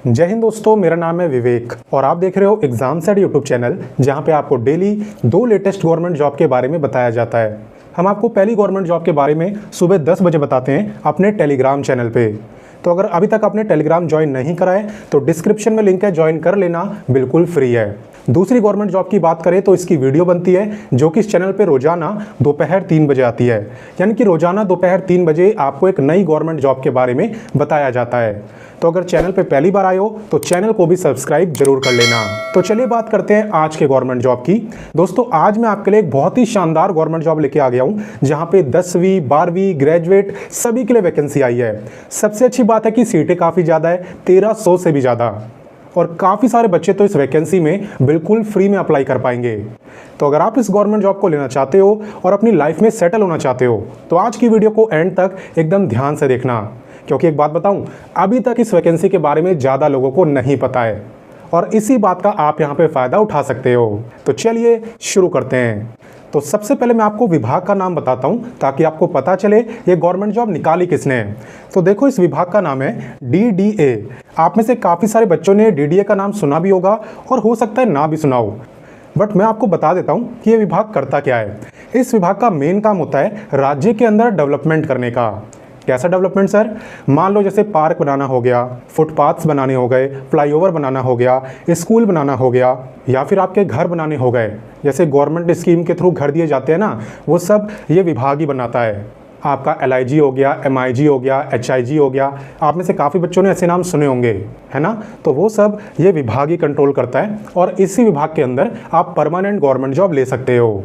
जय हिंद दोस्तों, मेरा नाम है विवेक और आप देख रहे हो एग्जाम सेट यूट्यूब चैनल, जहां पे आपको डेली 2 लेटेस्ट गवर्नमेंट जॉब के बारे में बताया जाता है। हम आपको पहली गवर्नमेंट जॉब के बारे में सुबह 10 बजे बताते हैं अपने टेलीग्राम चैनल पे। तो अगर अभी तक आपने टेलीग्राम ज्वाइन नहीं करा है तो डिस्क्रिप्शन में लिंक है, ज्वाइन कर लेना, बिल्कुल फ्री है। दूसरी गवर्नमेंट जॉब की बात करें तो इसकी वीडियो बनती है जो कि इस चैनल पे रोजाना दोपहर 3 बजे आती है। यानी कि रोजाना दोपहर 3 बजे आपको एक नई गवर्नमेंट जॉब के बारे में बताया जाता है। तो अगर चैनल पे पहली बार आए हो तो चैनल को भी सब्सक्राइब जरूर कर लेना। तो चलिए बात करते हैं आज के गवर्नमेंट जॉब की। दोस्तों, आज मैं आपके लिए एक बहुत ही शानदार गवर्नमेंट जॉब लेके आ गया हूं, जहां पे 10वीं 12वीं ग्रेजुएट सभी के लिए वैकेंसी आई है। सबसे अच्छी बात है कि सीटें काफ़ी ज़्यादा है, 1300 से भी ज़्यादा, और काफ़ी सारे बच्चे तो इस वैकेंसी में बिल्कुल फ्री में अप्लाई कर पाएंगे। तो अगर आप इस गवर्नमेंट जॉब को लेना चाहते हो और अपनी लाइफ में सेटल होना चाहते हो तो आज की वीडियो को एंड तक एकदम ध्यान से देखना, क्योंकि एक बात बताऊं, अभी तक इस वैकेंसी के बारे में ज़्यादा लोगों को नहीं पता है और इसी बात का आप यहाँ पे फ़ायदा उठा सकते हो। तो चलिए शुरू करते हैं। तो सबसे पहले मैं आपको विभाग का नाम बताता हूं ताकि आपको पता चले ये गवर्नमेंट जॉब निकाली किसने है। तो देखो, इस विभाग का नाम है DDA। आप में से काफ़ी सारे बच्चों ने DDA का नाम सुना भी होगा और हो सकता है ना भी सुना हो, बट मैं आपको बता देता हूं कि ये विभाग करता क्या है। इस विभाग का मेन काम होता है राज्य के अंदर डेवलपमेंट करने का। कैसा डेवलपमेंट सर? मान लो जैसे पार्क बनाना हो गया, फुटपाथ्स बनाने हो गए, फ्लाईओवर बनाना हो गया, स्कूल बनाना हो गया, या फिर आपके घर बनाने हो गए। जैसे गवर्नमेंट स्कीम के थ्रू घर दिए जाते हैं ना, वो सब ये विभाग ही बनाता है। आपका LIG हो गया, MIG हो गया, HIG हो गया, आप में से काफ़ी बच्चों ने ऐसे नाम सुने होंगे, है ना। तो वो सब ये विभाग ही कंट्रोल करता है और इसी विभाग के अंदर आप परमानेंट गवर्नमेंट जॉब ले सकते हो।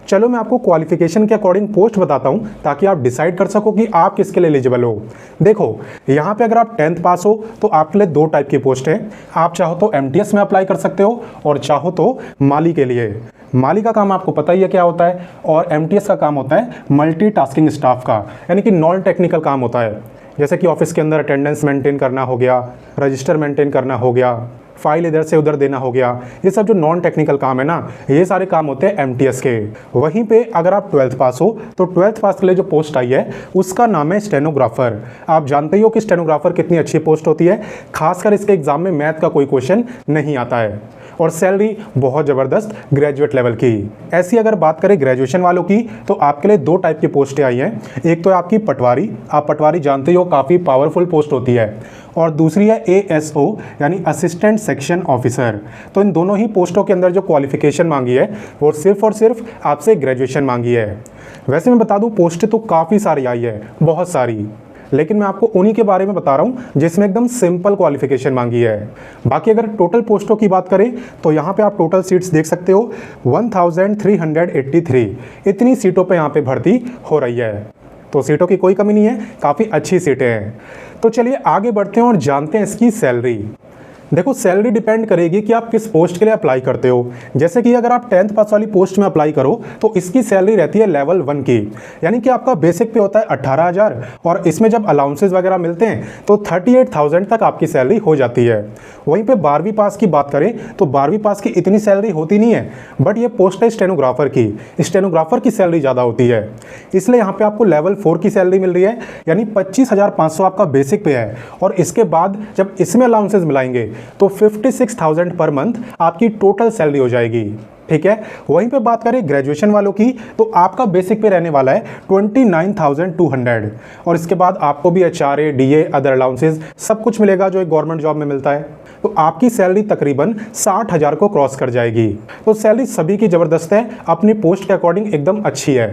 चलो मैं आपको क्वालिफिकेशन के अकॉर्डिंग पोस्ट बताता हूं ताकि आप डिसाइड कर सको कि आप किसके लिए एलिजिबल हो। देखो, यहाँ पे अगर आप 10th पास हो तो आपके लिए 2 टाइप की पोस्ट है। आप चाहो तो MTS में अप्लाई कर सकते हो और चाहो तो माली के लिए। माली का काम आपको पता ही है क्या होता है, और MTS का काम होता है मल्टीटास्किंग स्टाफ का, यानी कि नॉन टेक्निकल काम होता है। जैसे कि ऑफिस के अंदर अटेंडेंस मेंटेन करना हो गया, रजिस्टर मेंटेन करना हो गया, फाइल इधर से उधर देना हो गया, ये सब जो नॉन टेक्निकल काम है ना, ये सारे काम होते हैं MTS के। वहीं पे अगर आप 12th पास हो तो 12th पास के लिए जो पोस्ट आई है उसका नाम है स्टेनोग्राफर। आप जानते ही हो कि स्टेनोग्राफर कितनी अच्छी पोस्ट होती है, खासकर इसके एग्जाम में मैथ का कोई क्वेश्चन नहीं आता है और सैलरी बहुत ज़बरदस्त ग्रेजुएट लेवल की। ऐसी अगर बात करें ग्रेजुएशन वालों की तो आपके लिए 2 टाइप की पोस्टें आई हैं। एक तो है आपकी पटवारी, आप पटवारी जानते ही हो, काफ़ी पावरफुल पोस्ट होती है, और दूसरी है ASO यानी असिस्टेंट सेक्शन ऑफिसर। तो इन दोनों ही पोस्टों के अंदर जो क्वालिफिकेशन मांगी है वो सिर्फ और सिर्फ आपसे ग्रेजुएशन मांगी है। वैसे मैं बता दूं, पोस्टें तो काफ़ी सारी आई है, बहुत सारी, लेकिन मैं आपको उन्हीं के बारे में बता रहा हूं जिसमें एकदम सिंपल क्वालिफिकेशन मांगी है। बाकी अगर टोटल पोस्टों की बात करें तो यहाँ पे आप टोटल सीट्स देख सकते हो 1383। इतनी सीटों पे यहाँ पे भर्ती हो रही है, तो सीटों की कोई कमी नहीं है, काफ़ी अच्छी सीटें हैं। तो चलिए आगे बढ़ते हैं और जानते हैं इसकी सैलरी। देखो, सैलरी डिपेंड करेगी कि आप किस पोस्ट के लिए अप्लाई करते हो। जैसे कि अगर आप 10th पास वाली पोस्ट में अप्लाई करो तो इसकी सैलरी रहती है लेवल 1 की, यानी कि आपका बेसिक पे होता है 18,000 और इसमें जब अलाउंसेस वगैरह मिलते हैं तो 38,000 तक आपकी सैलरी हो जाती है। वहीं पे 12वीं पास की बात करें तो 12वीं पास की इतनी सैलरी होती नहीं है, बट ये पोस्ट है स्टेनोग्राफर की, स्टेनोग्राफर की सैलरी ज़्यादा होती है, इसलिए यहाँ पे आपको लेवल 4 की सैलरी मिल रही है, यानी 25,500 आपका बेसिक पे है, और इसके बाद जब इसमें अलाउंसेस मिलाएंगे तो 56,000 पर मंथ आपकी टोटल सैलरी हो जाएगी। ठीक है। वहीं पे बात करें ग्रेजुएशन वालों की तो आपका बेसिक पे रहने वाला है 29,200, और इसके बाद आपको भी HRA DA अदर अलाउंसेस सब कुछ मिलेगा जो एक गवर्नमेंट जॉब में मिलता है। तो आपकी सैलरी तकरीबन 60,000 को क्रॉस कर जाएगी। तो सैलरी सभी की ज़बरदस्त है, अपनी पोस्ट के अकॉर्डिंग एकदम अच्छी है।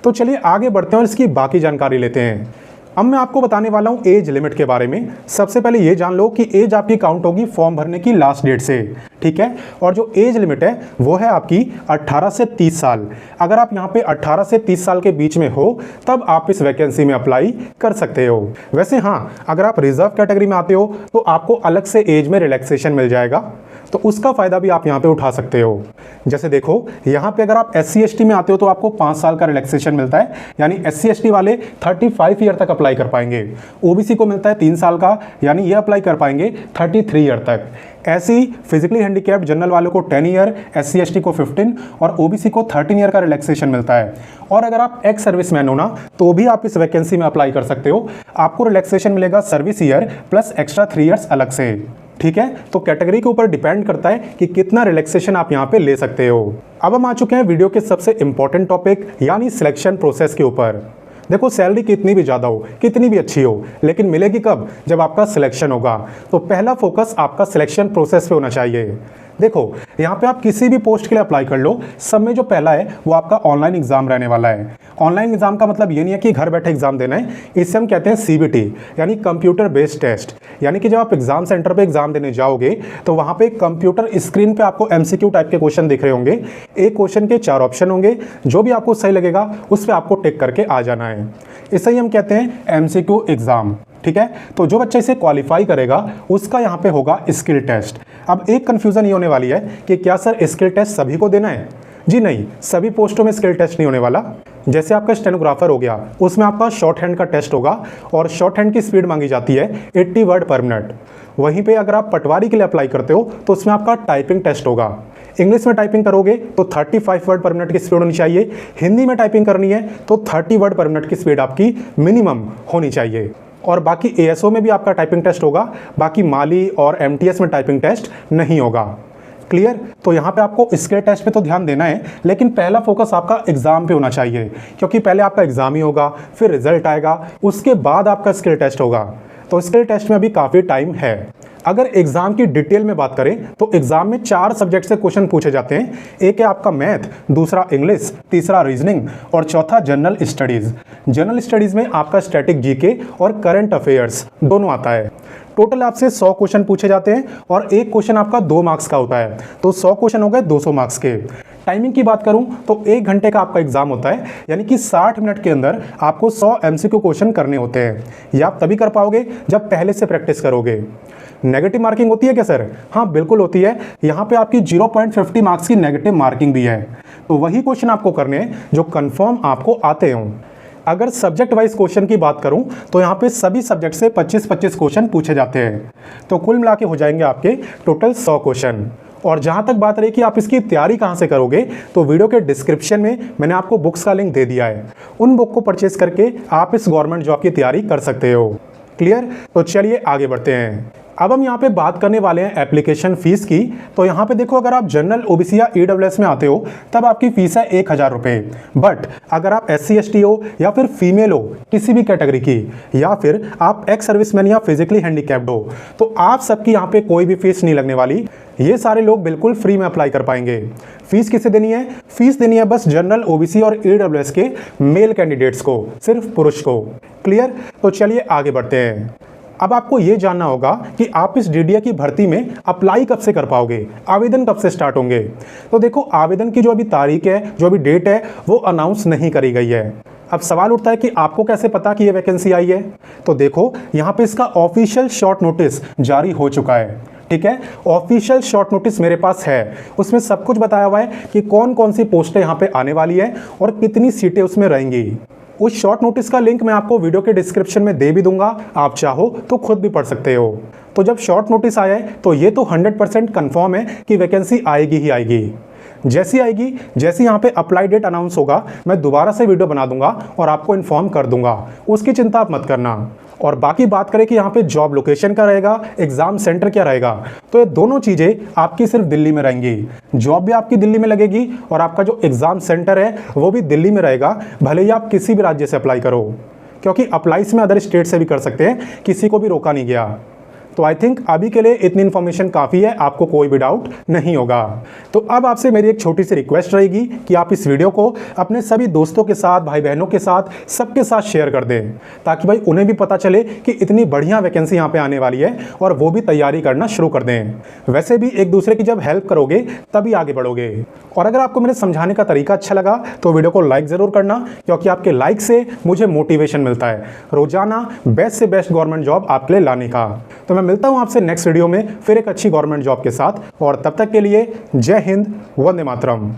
तो चलिए आगे बढ़ते हैं और इसकी बाकी जानकारी लेते हैं। अब मैं आपको बताने वाला हूं एज लिमिट के बारे में। सबसे पहले ये जान लो कि एज आपकी काउंट होगी फॉर्म भरने की लास्ट डेट से, ठीक है। और जो एज लिमिट है वो है आपकी 18 से 30 साल। अगर आप यहाँ पे 18 से 30 साल के बीच में हो तब आप इस वैकेंसी में अप्लाई कर सकते हो। वैसे हाँ, अगर आप रिजर्व कैटेगरी में आते हो तो आपको अलग से एज में रिलैक्सेशन मिल जाएगा, तो उसका फ़ायदा भी आप यहाँ पे उठा सकते हो। जैसे देखो, यहाँ पे अगर आप SC ST में आते हो तो आपको 5 साल का रिलैक्सेशन मिलता है, यानी SC ST वाले 35 ईयर तक अप्लाई कर पाएंगे। OBC को मिलता है 3 साल का, यानी ये अप्लाई कर पाएंगे 33 ईयर तक। ऐसे ही फिजिकली हैंडीकैप्ड जनरल वालों को 10 ईयर, SC ST को 15 और OBC को 13 ईयर का रिलैक्सेशन मिलता है। और अगर आप एक्स सर्विसमैन हो ना तो भी आप इस वैकेंसी में अप्लाई कर सकते हो। आपको रिलैक्सेशन मिलेगा service year plus extra 3 years अलग से, ठीक है, तो कैटेगरी के ऊपर डिपेंड करता है कि कितना रिलैक्सेशन आप यहाँ पे ले सकते हो। अब हम आ चुके हैं वीडियो के सबसे इंपॉर्टेंट टॉपिक यानी सिलेक्शन प्रोसेस के ऊपर। देखो, सैलरी कितनी भी ज़्यादा हो, कितनी भी अच्छी हो, लेकिन मिलेगी कब? जब आपका सिलेक्शन होगा। तो पहला फोकस आपका सिलेक्शन प्रोसेस पे होना चाहिए। देखो, यहाँ पे आप किसी भी पोस्ट के लिए अप्लाई कर लो, सब में जो पहला है वो आपका ऑनलाइन एग्जाम रहने वाला है। ऑनलाइन एग्जाम का मतलब ये नहीं है कि घर बैठे एग्जाम देना है, इससे हम कहते हैं CBT यानी कंप्यूटर बेस्ड टेस्ट। यानी कि जब आप एग्जाम सेंटर पे एग्जाम देने जाओगे तो वहाँ पे कंप्यूटर स्क्रीन पे आपको MCQ टाइप के क्वेश्चन दिख रहे होंगे। एक क्वेश्चन के 4 ऑप्शन होंगे, जो भी आपको सही लगेगा उस पर आपको टिक करके आ जाना है। इसे ही हम कहते हैं MCQ एग्जाम। ठीक है, तो जो बच्चा इसे क्वालिफाई करेगा उसका यहाँ पे होगा स्किल टेस्ट। अब एक कंफ्यूजन ये होने वाली है कि क्या सर स्किल टेस्ट सभी को देना है? जी नहीं, सभी पोस्टों में स्किल टेस्ट नहीं होने वाला। जैसे आपका स्टेनोग्राफर हो गया, उसमें आपका शॉर्ट हैंड का टेस्ट होगा और शॉर्ट हैंड की स्पीड मांगी जाती है 80 वर्ड पर मिनट। वहीं पे अगर आप पटवारी के लिए अप्लाई करते हो तो उसमें आपका टाइपिंग टेस्ट होगा। इंग्लिश में टाइपिंग करोगे तो 35 वर्ड पर मिनट की स्पीड होनी चाहिए। हिंदी में टाइपिंग करनी है तो 30 वर्ड पर मिनट की स्पीड आपकी मिनिमम होनी चाहिए। और बाकी ASO में भी आपका टाइपिंग टेस्ट होगा, बाकी माली और MTS में टाइपिंग टेस्ट नहीं होगा। क्लियर? तो यहाँ पे आपको स्किल टेस्ट पे तो ध्यान देना है, लेकिन पहला फोकस आपका एग्जाम पे होना चाहिए, क्योंकि पहले आपका एग्जाम ही होगा, फिर रिजल्ट आएगा, उसके बाद आपका स्किल टेस्ट होगा। तो स्किल टेस्ट में अभी काफ़ी टाइम है। अगर एग्जाम की डिटेल में बात करें तो एग्जाम में 4 सब्जेक्ट से क्वेश्चन पूछे जाते हैं। एक है आपका मैथ, दूसरा इंग्लिश, तीसरा रीजनिंग और चौथा जनरल स्टडीज। जनरल स्टडीज में आपका स्टैटिक GK और करंट अफेयर्स दोनों आता है। टोटल आपसे 100 क्वेश्चन पूछे जाते हैं और एक क्वेश्चन आपका 2 मार्क्स का होता है, तो 100 क्वेश्चन हो गए 200 मार्क्स के। टाइमिंग की बात करूं तो 1 घंटे का आपका एग्जाम होता है, यानी कि 60 मिनट के अंदर आपको 100 MCQ क्वेश्चन करने होते हैं। ये आप तभी कर पाओगे जब पहले से प्रैक्टिस करोगे। नेगेटिव मार्किंग होती है क्या सर? हाँ बिल्कुल होती है। यहाँ पे आपकी 0.50 मार्क्स की नेगेटिव मार्किंग भी है। तो वही क्वेश्चन आपको करने हैं जो कंफर्म आपको आते हों। अगर सब्जेक्ट वाइज क्वेश्चन की बात करूं तो यहाँ पे सभी सब्जेक्ट से 25-25 क्वेश्चन पूछे जाते हैं। तो कुल मिला के हो जाएंगे आपके टोटल 100 क्वेश्चन। और जहाँ तक बात रही कि आप इसकी तैयारी कहाँ से करोगे, तो वीडियो के डिस्क्रिप्शन में मैंने आपको बुक्स का लिंक दे दिया है। उन बुक को परचेज करके आप इस गवर्नमेंट जॉब की तैयारी कर सकते हो। क्लियर? तो चलिए आगे बढ़ते हैं। अब हम यहाँ पे बात करने वाले हैं एप्लीकेशन फीस की। तो यहाँ पे देखो, अगर आप जनरल OBC या EWS में आते हो तब आपकी फीस है 1000 रुपये। बट अगर आप SC ST हो या फिर फीमेल हो किसी भी कैटेगरी की, या फिर आप एक्स सर्विसमैन या फिजिकली हैंडीकैप्ड हो, तो आप सबकी यहाँ पे कोई भी फीस नहीं लगने वाली। ये सारे लोग बिल्कुल फ्री में अप्लाई कर पाएंगे। फीस किसे देनी है? फीस देनी है बस जनरल OBC और EWS के मेल कैंडिडेट्स को, सिर्फ पुरुष को। क्लियर? तो चलिए आगे बढ़ते हैं। अब आपको ये जानना होगा कि आप इस DDA की भर्ती में अप्लाई कब से कर पाओगे, आवेदन कब से स्टार्ट होंगे। तो देखो, आवेदन की जो अभी तारीख है, जो अभी डेट है, वो अनाउंस नहीं करी गई है। अब सवाल उठता है कि आपको कैसे पता कि ये वैकेंसी आई है। तो देखो, यहाँ पे इसका ऑफिशियल शॉर्ट नोटिस जारी हो चुका है। ठीक है, ऑफिशियल शॉर्ट नोटिस मेरे पास है। उसमें सब कुछ बताया हुआ है कि कौन कौन सी पोस्टें यहाँ पे आने वाली है और कितनी सीटें उसमें रहेंगी। उस शॉर्ट नोटिस का लिंक मैं आपको वीडियो के डिस्क्रिप्शन में दे भी दूंगा, आप चाहो तो खुद भी पढ़ सकते हो। तो जब शॉर्ट नोटिस आया है तो ये तो 100% कंफर्म है कि वैकेंसी आएगी ही आएगी। जैसी आएगी, जैसी यहाँ पे अप्लाई डेट अनाउंस होगा, मैं दोबारा से वीडियो बना दूंगा और आपको इन्फॉर्म कर दूंगा, उसकी चिंता आप मत करना। और बाकी बात करें कि यहाँ पे जॉब लोकेशन क्या रहेगा, एग्जाम सेंटर क्या रहेगा, तो ये दोनों चीज़ें आपकी सिर्फ दिल्ली में रहेंगी। जॉब भी आपकी दिल्ली में लगेगी और आपका जो एग्जाम सेंटर है वो भी दिल्ली में रहेगा, भले ही आप किसी भी राज्य से अप्लाई करो, क्योंकि अप्लाईज में अदर स्टेट से भी कर सकते हैं, किसी को भी रोका नहीं गया। तो आई थिंक अभी के लिए इतनी इन्फॉर्मेशन काफ़ी है, आपको कोई भी डाउट नहीं होगा। तो अब आपसे मेरी एक छोटी सी रिक्वेस्ट रहेगी कि आप इस वीडियो को अपने सभी दोस्तों के साथ, भाई बहनों के साथ, सबके साथ शेयर कर दें, ताकि भाई उन्हें भी पता चले कि इतनी बढ़िया वैकेंसी यहाँ पे आने वाली है और वो भी तैयारी करना शुरू कर दें। वैसे भी एक दूसरे की जब हेल्प करोगे तभी आगे बढ़ोगे। और अगर आपको मेरे समझाने का तरीका अच्छा लगा तो वीडियो को लाइक ज़रूर करना, क्योंकि आपके लाइक से मुझे मोटिवेशन मिलता है रोजाना बेस्ट से बेस्ट गवर्नमेंट जॉब आपके लिए लाने का। तो मैं मिलता हूं आपसे नेक्स्ट वीडियो में फिर एक अच्छी गवर्नमेंट जॉब के साथ, और तब तक के लिए जय हिंद, वंदे मातरम।